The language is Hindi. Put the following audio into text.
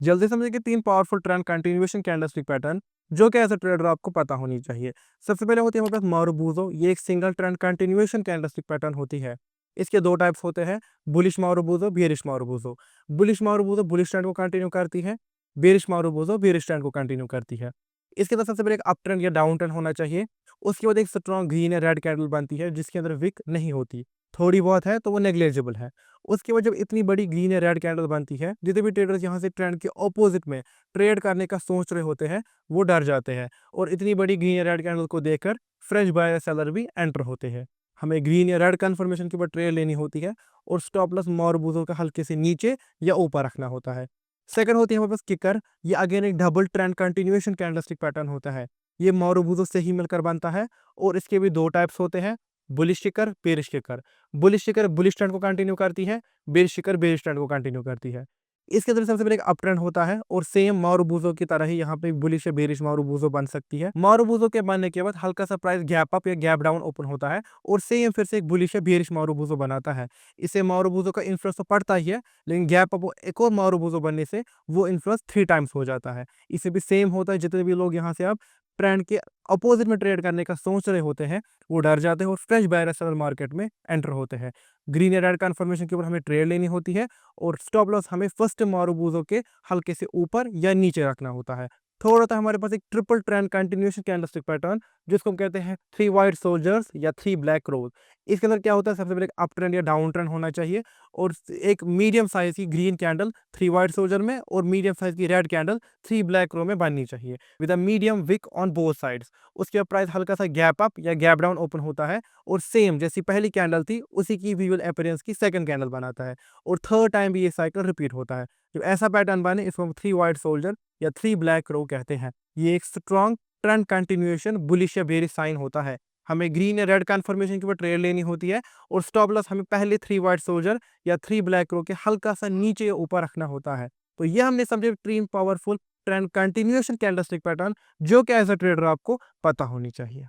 जल्दी समझेंगे 3 powerful trend continuation candlestick pattern जो कि एज अ ट्रेडर आपको पता होनी चाहिए। सबसे पहले होती है हमारे पास मारुबुजो, ये एक single trend continuation candlestick pattern होती है। इसके 2 टाइप्स होते हैं, bullish marubozu, bearish marubozu. Bullish marubozu bullish trend को कंटिन्यू करती है, बेयरिश मारुबुजो बेयरिश ट्रेंड को कंटिन्यू करती है। इसके अंदर सबसे पहले एक अप ट्रेंड या डाउन ट्रेंड होना चाहिए। उसके बाद एक स्ट्रॉन्ग ग्रीन या रेड कैंडल बनती है जिसके अंदर विक नहीं होती, थोड़ी बहुत है तो वो नेग्लिजिबल है। उसके बाद जब इतनी बड़ी ग्रीन या रेड कैंडल बनती है, जितने भी ट्रेडर्स यहाँ से ट्रेंड के ऑपोजिट में ट्रेड करने का सोच रहे होते हैं, वो डर जाते हैं और इतनी बड़ी ग्रीन या रेड कैंडल को देखकर फ्रेश बायर या सेलर भी एंटर होते हैं। हमें ग्रीन या रेड कन्फर्मेशन के ऊपर ट्रेड लेनी होती है और स्टॉप लॉस मारुबुजो का हल्के से नीचे या ऊपर रखना होता है। सेकंड होती है हमारे पास किकर। ये अगेन एक double trend continuation candlestick pattern होता है। ये मारुबुजो से ही मिलकर बनता है और इसके भी 2 टाइप्स होते हैं, bullish kicker, bearish kicker. Bullish kicker bullish trend को कंटिन्यू करती है, बेरिश किकर बेरिश ट्रेंड को कंटिन्यू करती है। इसके अंदर सबसे पहले एक अप ट्रेंड होता है और सेम मारुबुजो की तरह ही यहाँ पे बुलिश या बेरिश मारुबुजो बन सकती है। मारुबुजो के बनने के बाद हल्का सा प्राइस गैप अप या गैप डाउन ओपन होता है और सेम फिर से एक बुलिश या बेरिश मारुबुजो बनाता है। इससे मारुबुजो का इन्फ्लुएंस तो पड़ता ही है, लेकिन गैप अप एक और मारुबुजो बनने से वो इन्फ्लुएंस 3 टाइम्स हो जाता है। इसे भी सेम होता है, जितने भी लोग यहाँ से अब ट्रेंड के अपोजिट में ट्रेड करने का सोच रहे होते हैं, वो डर जाते हैं और फ्रेश बायर सेलर मार्केट में एंटर होते हैं। ग्रीन या रेड कन्फर्मेशन के ऊपर हमें ट्रेड लेनी होती है और स्टॉप लॉस हमें फर्स्ट मारुबुजो के हल्के से ऊपर या नीचे रखना होता है। थोड़ा होता है हमारे पास एक triple trend continuation candlestick pattern जिसको हम कहते हैं 3 व्हाइट सोल्जर्स या 3 ब्लैक रोज। इसके अंदर क्या होता है, सबसे पहले एक अप ट्रेंड या डाउन ट्रेंड होना चाहिए और एक मीडियम साइज की ग्रीन कैंडल 3 व्हाइट सोल्जर में और मीडियम साइज की रेड कैंडल 3 ब्लैक रो में बननी चाहिए with a medium wick on both sides. उसके बाद प्राइस हल्का सा गैप अप या गैप डाउन ओपन होता है और सेम जैसी पहली कैंडल थी उसी की विजुअल अपीयरेंस की सेकंड कैंडल बनाता है और थर्ड टाइम भी ये साइकिल रिपीट होता है। जब ऐसा पैटर्न बने इसको हम 3 व्हाइट सोल्जर या 3 ब्लैक रो कहते हैं। ये एक स्ट्रॉन्ग ट्रेंड कंटिन्यूएशन बुलिश या बेरिश साइन होता है। हमें ग्रीन या रेड कन्फर्मेशन के ऊपर ट्रेड लेनी होती है और स्टॉप लॉस हमें पहले 3 व्हाइट सोल्जर या 3 ब्लैक रो के हल्का सा नीचे या ऊपर रखना होता है। तो ये हमने समझे 3 powerful trend continuation candlestick pattern जो कि एज अ ट्रेडर आपको पता होनी चाहिए।